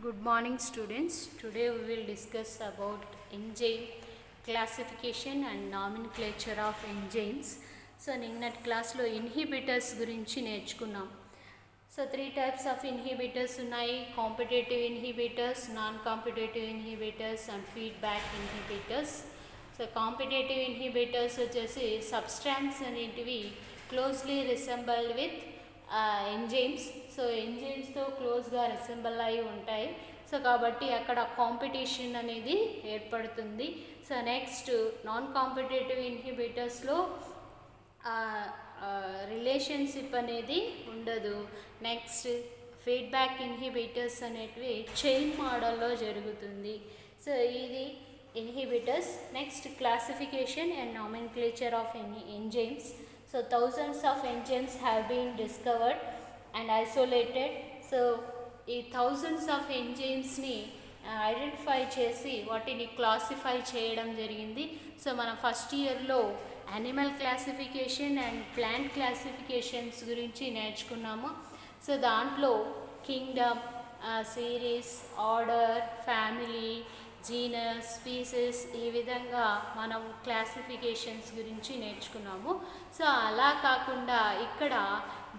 Good morning students. Today we will discuss about enzyme classification and nomenclature of enzymes. So నిన్నటి క్లాస్లో inhibitors గురించి నేర్చుకున్నాం. So 3 types of inhibitors ఉన్నాయి. Competitive inhibitors, non competitive inhibitors and feedback inhibitors. So competitive inhibitors వచ్చేసి substance అనేటివి closely resemble with enzymes. So ఎంజైమ్స్తో క్లోజ్గా resemble అయి ఉంటాయి. సో కాబట్టి అక్కడ కాంపిటీషన్ అనేది ఏర్పడుతుంది. సో నెక్స్ట్ నాన్ కాంపిటేటివ్ ఇన్హిబిటర్స్లో రిలేషన్షిప్ అనేది ఉండదు. నెక్స్ట్ ఫీడ్బ్యాక్ ఇన్హిబిటర్స్ అనేటివి చైన్ మోడల్లో జరుగుతుంది. సో ఇది inhibitors. Next classification and nomenclature of enzymes. So thousands of enzymes have been discovered and isolated. So ఈ thousands of enzymes-ని ఐడెంటిఫై చేసి వాటిని క్లాసిఫై చేయడం జరిగింది. సో మన ఫస్ట్ ఇయర్లో animal classification and plant classifications గురించి నేర్చుకున్నాము. సో దాంట్లో Kingdom, series, order, family, genus, species ఈ విధంగా మనం క్లాసిఫికేషన్స్ గురించి నేర్చుకున్నాము. సో అలా కాకుండా ఇక్కడ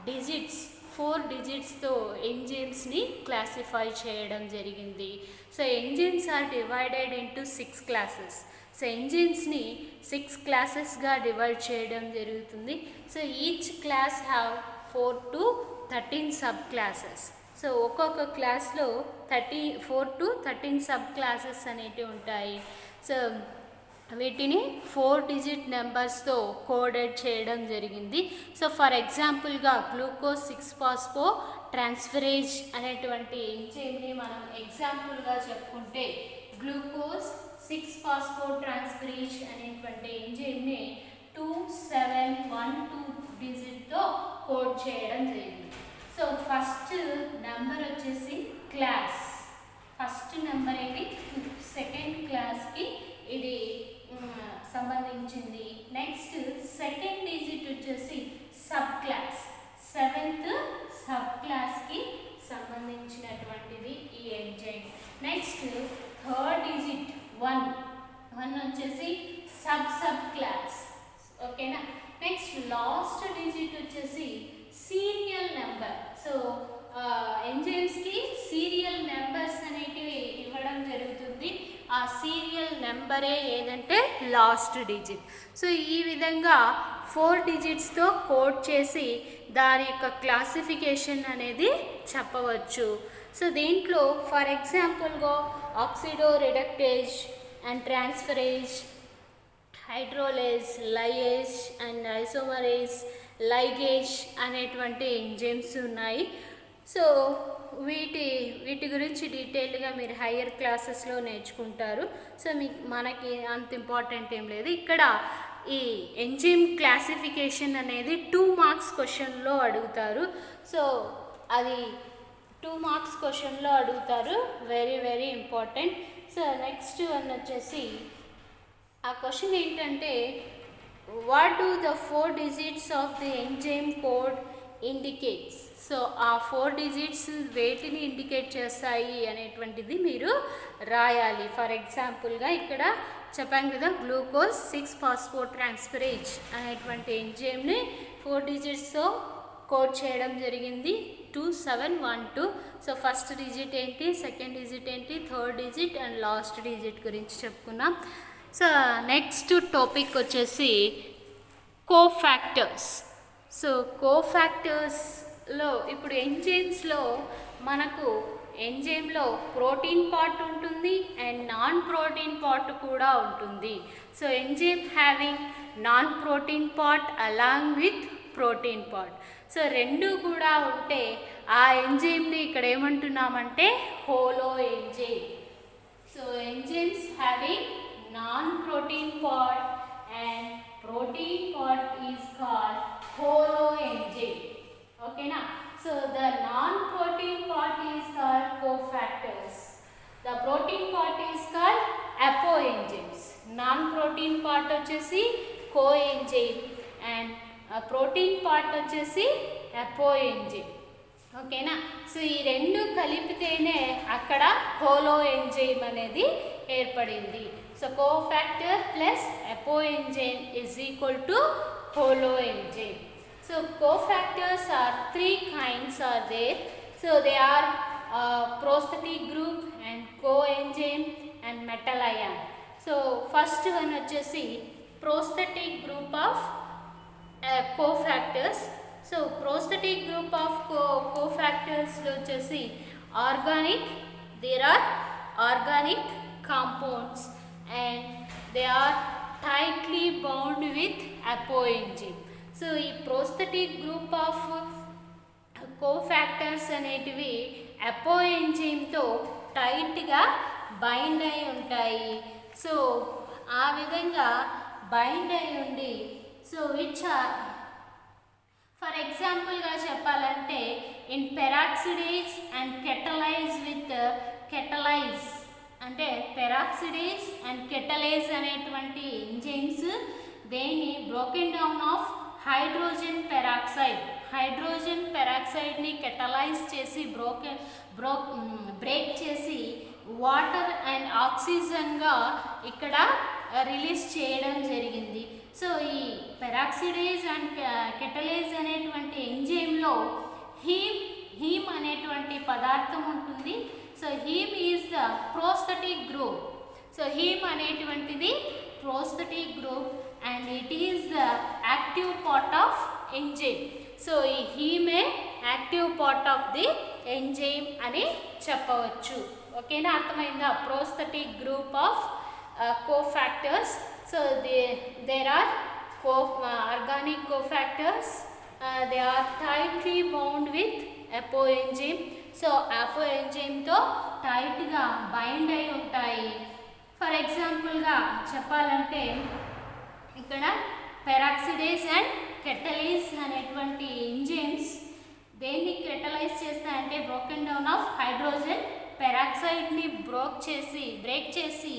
డిజిట్స్ 4 డిజిట్స్తో ఎంజైమ్స్ని క్లాసిఫై చేయడం జరిగింది. So enzymes are divided into 6 classes. So ఎంజైమ్స్ని 6 క్లాసెస్గా డివైడ్ చేయడం జరుగుతుంది. So each class have 4 to 13 sub classes. So ఒక్కొక్క క్లాస్లో 4 to 13 సబ్ క్లాసెస్ అనేటివి ఉంటాయి. సో వీటిని 4 డిజిట్ నెంబర్స్తో కోడెడ్ చేయడం జరిగింది. సో ఫర్ ఎగ్జాంపుల్గా గ్లూకోజ్ 6-ఫాస్ఫో ట్రాన్స్ఫరేజ్ అనేటువంటి ఎంజైమ్ని మనం ఎగ్జాంపుల్గా చెప్పుకుంటే గ్లూకోజ్ 6-ఫాస్ఫో ట్రాన్స్ఫరేజ్ అనేటువంటి ఎంజైమ్ని 2712 డిజిట్తో కోడ్ చేయడం జరిగింది. సో ఫస్ట్ నెంబర్ వచ్చేసి క్లాస్. ఫస్ట్ నెంబర్ ఏంటి? సెకండ్ క్లాస్కి ఇది సంబంధించింది. నెక్స్ట్ సెకండ్ డిజిట్ వచ్చేసి సబ్ క్లాస్, 7th సబ్ క్లాస్కి సంబంధించినటువంటిది ఈ ఎంజైమ్. నెక్స్ట్ థర్డ్ డిజిట్ 1 వచ్చేసి సబ్ క్లాస్. ఓకేనా? నెక్స్ట్ లాస్ట్ డిజిట్ వచ్చేసి సీరియల్ నెంబర్. సో ఎంజైమ్స్కి సీరియల్ నెంబర్స్ అనేటివి ఇవ్వడం జరుగుతుంది. ఆ సీరియల్ నెంబరే ఏదంటే లాస్ట్ డిజిట్. సో ఈ విధంగా 4 డిజిట్స్తో కోడ్ చేసి దాని యొక్క క్లాసిఫికేషన్ అనేది చెప్పవచ్చు. సో దీంట్లో ఫర్ ఎగ్జాంపుల్గా oxido reductase and transferase, hydrolase, lyase and isomerase, ligase అనేటువంటి ఎంజైమ్స్ ఉన్నాయి. సో వీటి గురించి డీటెయిల్గా మీరు హయ్యర్ క్లాసెస్లో నేర్చుకుంటారు. సో మనకి అంత ఇంపార్టెంట్ ఏం లేదు. ఇక్కడ ఈ ఎంజైమ్ క్లాసిఫికేషన్ అనేది 2 మార్క్స్ క్వశ్చన్లో అడుగుతారు. సో అది 2 మార్క్స్ క్వశ్చన్లో అడుగుతారు. Very very important. So next one వచ్చేసి ఆ క్వశ్చన్ ఏంటంటే what do the 4 digits of the enzyme code indicates. So ఆ 4 డిజిట్స్ వేటిని ఇండికేట్ చేస్తాయి అనేటువంటిది మీరు రాయాలి. ఫర్ ఎగ్జాంపుల్గా ఇక్కడ చెప్పాను కదా, గ్లూకోజ్ 6-ఫాస్ఫో ట్రాన్స్ఫరేజ్ అనేటువంటి ఎంజైమ్ని 4 డిజిట్స్తో కోడ్ చేయడం జరిగింది, 2712. సో ఫస్ట్ డిజిట్ ఏంటి, సెకండ్ డిజిట్ ఏంటి, third digit and last digit గురించి చెప్పుకున్నాం. సో నెక్స్ట్ టాపిక్ వచ్చేసి కోఫాక్టర్స్. సో కోఫాక్టర్స్లో ఇప్పుడు ఎంజైమ్స్లో మనకు ఎంజైమ్లో ప్రోటీన్ పార్ట్ ఉంటుంది అండ్ నాన్ ప్రోటీన్ పార్ట్ కూడా ఉంటుంది. So enzyme having non protein part along with protein part. So రెండు కూడా ఉంటే ఆ ఎంజైమ్ని ఇక్కడ ఏమంటున్నామంటే holo enzyme. So enzymes having non-protein part and protein part is called holoenzyme. Okay na? So the non-protein part is called cofactors. The protein part is called apoenzymes. Non-protein part వచ్చేసి coenzyme and protein part వచ్చేసి apoenzyme. ఓకేనా. So ఈ రెండు కలిపితేనే అక్కడ holo enzyme అనేది ఏర్పడింది. So cofactor plus apoenzyme is equal to holo enzyme. So cofactors are three kinds are there. So they are prosthetic group and coenzyme and metal ion. So first one వచ్చేసి prosthetic group of cofactors. So prosthetic group of cofactors లో వచ్చేసి organic, there are organic compounds and they are tightly bound with apoenzyme. So ఈ prosthetic group of cofactors అనేటివి అపోఎంజైమ్తో టైట్గా bind అయి ఉంటాయి. So ఆ విధంగా బైండ్ అయి ఉండి సో విచ్ ఆర్ ఫర్ ఎగ్జాంపుల్గా చెప్పాలంటే in peroxidase and catalase with catalase అంటే పెరాక్సిడేజ్ అండ్ కెటలేజ్ అనేటువంటి ఎంజైమ్స్ దేన్ని బ్రోకెన్ డౌన్ ఆఫ్ హైడ్రోజన్ పెరాక్సైడ్ని కెటలైజ్ చేసి బ్రేక్ చేసి వాటర్ అండ్ ఆక్సిజన్గా ఇక్కడ రిలీజ్ చేయడం జరిగింది. సో ఈ పెరాక్సిడేజ్ అండ్ కెటలేజ్ అనేటువంటి ఎంజైమ్లో హీమ్ అనేటువంటి పదార్థం ఉంటుంది. So haem is the prosthetic group. So haem అనేటువంటిది prosthetic group and it is the active part of enzyme. So ఈ హీమే active part of the enzyme అని చెప్పవచ్చు. ఓకేనా, అర్థమైందా? Prosthetic group of cofactors. So there are organic cofactors. They are tightly bound with apoenzyme. So అపోఎంజైమ్తో టైట్గా bind అయి ఉంటాయి. ఫర్ ఎగ్జాంపుల్గా చెప్పాలంటే ఇక్కడ పెరాక్సిడేజ్ అండ్ కెటలేజ్ అనేటువంటి ఎంజైమ్స్ దేన్ని కెటలైజ్ చేస్తాయంటే బ్రోకెన్ డౌన్ ఆఫ్ హైడ్రోజన్ పెరాక్సైడ్ని బ్రేక్ చేసి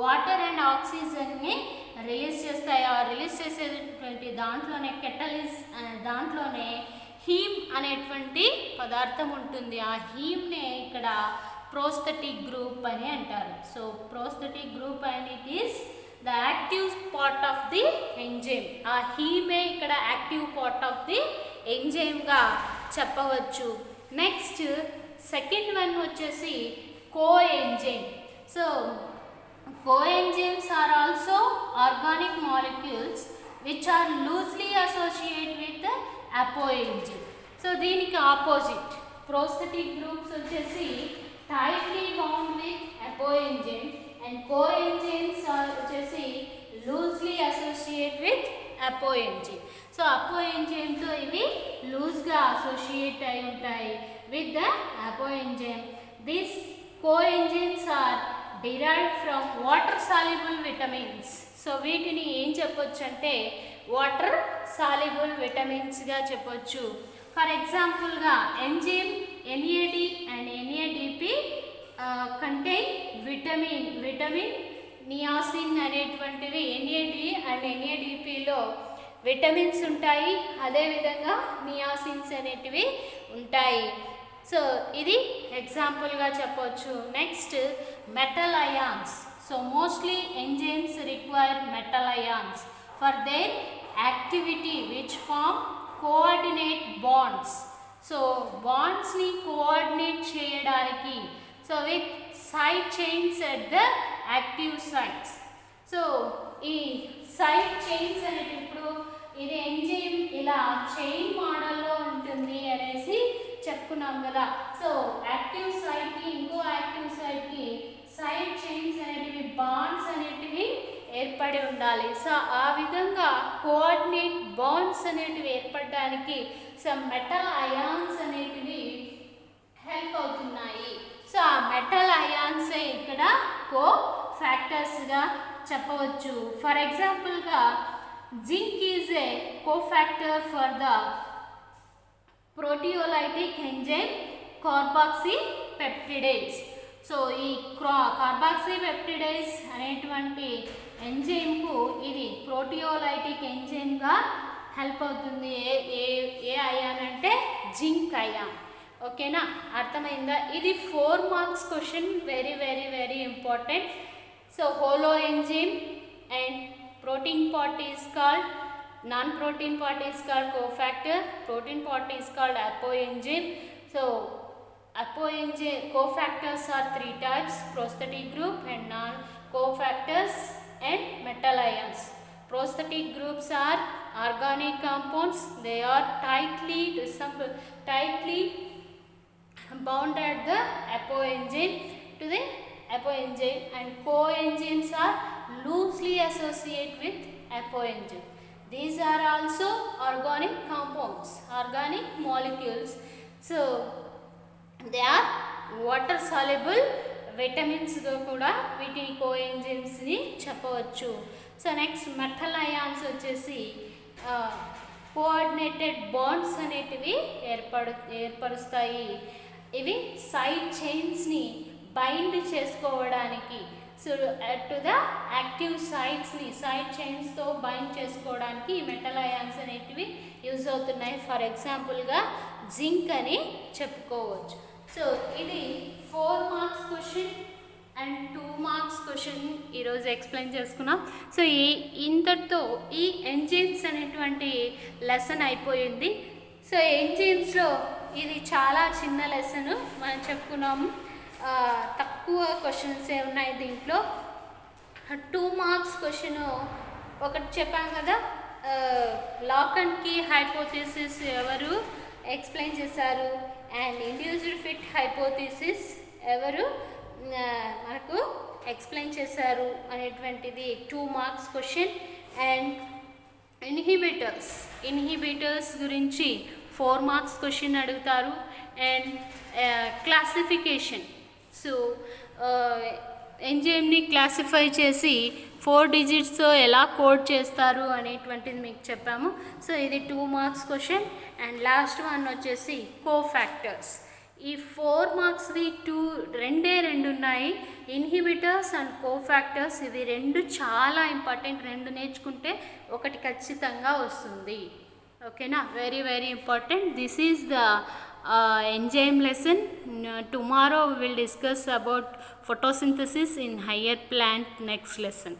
వాటర్ అండ్ ఆక్సిజన్ని రిలీజ్ చేస్తాయి. ఆ రిలీజ్ చేసేటువంటి దాంట్లోనే దాంట్లోనే హీమ్ అనేటువంటి పదార్థం ఉంటుంది. ఆ హీమ్నే ఇక్కడ ప్రోస్థెటిక్ గ్రూప్ అని అంటారు. So prosthetic group and it is the active part of the enzyme. ఆ హీమే ఇక్కడ యాక్టివ్ పార్ట్ ఆఫ్ ది ఎంజైమ్గా చెప్పవచ్చు. నెక్స్ట్ సెకండ్ వన్ వచ్చేసి coenzyme. So coenzymes are also organic molecules which are loosely associated with the apoenzyme. So దీనికి opposite prosthetic groups వచ్చేసి tightly bound with apoenzyme and coenzymes వచ్చేసి loosely associated with apoenzyme. So అపోఎంజైమ్తో ఇవి లూజ్గా associate అయి ఉంటాయి with the apoenzyme. These coenzymes are derived from water soluble vitamins. So వీటిని ఏం చెప్పొచ్చు అంటే వాటర్ సాల్యుబుల్ విటమిన్స్గా చెప్పొచ్చు. ఫర్ ఎగ్జాంపుల్గా enzyme NAD and NADP contain vitamin niacin అనేటువంటివి NAD అండ్ NADPలో విటమిన్స్ ఉంటాయి, అదేవిధంగా నియాసిన్స్ అనేటివి ఉంటాయి. సో ఇది ఎగ్జాంపుల్గా చెప్పవచ్చు. Next metal ions. So mostly enzymes require metal ions for their activity which form coordinate bonds. So బాండ్స్ని కోఆర్డినేట్ చేయడానికి so with side chains at the active sites. So ఈ సైడ్ చైన్స్ అనేది ఇప్పుడు ఇది ఎంజైమ్ ఇలా చైన్ మోడల్లో ఉంటుంది అనేసి చెప్పుకున్నాం కదా. సో యాక్టివ్ సైట్కి ఇంకో యాక్టివ్ సైట్కి సైడ్ చైన్స్ అనేటివి బాండ్స్ అనేటివి ఏర్పడి ఉండాలి. సో ఆ విధంగా కోఆర్డినేట్ బాండ్స్ అనేటివి ఏర్పడడానికి సమ్ మెటల్ అయాన్స్ అనేటివి హెల్ప్ అవుతున్నాయి. సో ఆ మెటల్ అయాన్సే ఇక్కడ కో ఫ్యాక్టర్స్గా చెప్పవచ్చు. ఫర్ ఎగ్జాంపుల్గా zinc is a cofactor for the proteolytic enzyme carboxypeptidase. So ఈ కార్బాక్సిపెప్టిడేజ్ అనేటువంటి ఎంజైమ్కు ఇది ప్రోటియోలైటిక్ ఎంజైమ్గా హెల్ప్ అవుతుంది. ఏ ఏ ఏ అయాన్ అంటే జింక్ అయాన్. ఓకేనా, అర్థమైందా? ఇది 4 marks question, very very very important. So holo enzyme and protein part is called, non-protein part is called cofactor, protein part is called apoenzyme. So apoenzyme cofactors are 3 types: prosthetic group and non-cofactors and metal ions. Prosthetic groups are organic compounds. They are tightly bound at the apoenzyme to the apoenzyme, and coenzymes are loosely associated with apoenzyme. These are also organic compounds, organic molecules. So they are water soluble vitamins గా కూడా వీటిని కోఎంజైమ్స్ని చెప్పవచ్చు. So next metal ions వచ్చేసి coordinated bonds అనేటివి ఏర్పరుస్తాయి. ఇవి side చైన్స్ని బైండ్ చేసుకోవడానికి, సో టు ద యాక్టివ్ సైడ్స్ని సైడ్ చైన్స్తో బైండ్ చేసుకోవడానికి ఈ మెటల్ అయాన్స్ అనేటివి యూజ్ అవుతున్నాయి. ఫర్ ఎగ్జాంపుల్గా జింక్ అని చెప్పుకోవచ్చు. సో ఇది 4 marks question and 2 marks question ఈరోజు ఎక్స్ప్లెయిన్ చేసుకున్నాం. సో ఇంతటితో ఈ ఎంజైమ్స్ అనేటువంటి లెసన్ అయిపోయింది. సో ఎంజైమ్స్లో ఇది చాలా చిన్న లెసన్ మనం చెప్పుకున్నాము. తక్కువ క్వశ్చన్సే ఉన్నాయి దీంట్లో. 2 మార్క్స్ క్వశ్చన్ ఒకటి చెప్పాం కదా, లాక్ అండ్ కీ హైపోథిసిస్ ఎవరు ఎక్స్ప్లెయిన్ చేశారు, అండ్ ఇండ్యూస్డ్ ఫిట్ హైపోథిసిస్ ఎవరు మనకు ఎక్స్ప్లెయిన్ చేశారు అనేటువంటిది 2 మార్క్స్ క్వశ్చన్. అండ్ ఇన్హిబిటర్స్ గురించి 4 మార్క్స్ క్వశ్చన్ అడుగుతారు. అండ్ క్లాసిఫికేషన్, సో ఎంజైమ్ని క్లాసిఫై చేసి 4 డిజిట్స్తో ఎలా కోడ్ చేస్తారు అనేటువంటిది మీకు చెప్పాము. సో ఇది 2 marks question. And last one వచ్చేసి కోఫాక్టర్స్. ఈ 4 మార్క్స్ది రెండే ఉన్నాయి, ఇన్హిబిటర్స్ అండ్ కోఫాక్టర్స్. ఇవి 2 చాలా ఇంపార్టెంట్, 2 నేర్చుకుంటే ఒకటి ఖచ్చితంగా వస్తుంది. ఓకేనా, very very important. This is the enzyme lesson. Tomorrow we will discuss about photosynthesis in higher plant next lesson.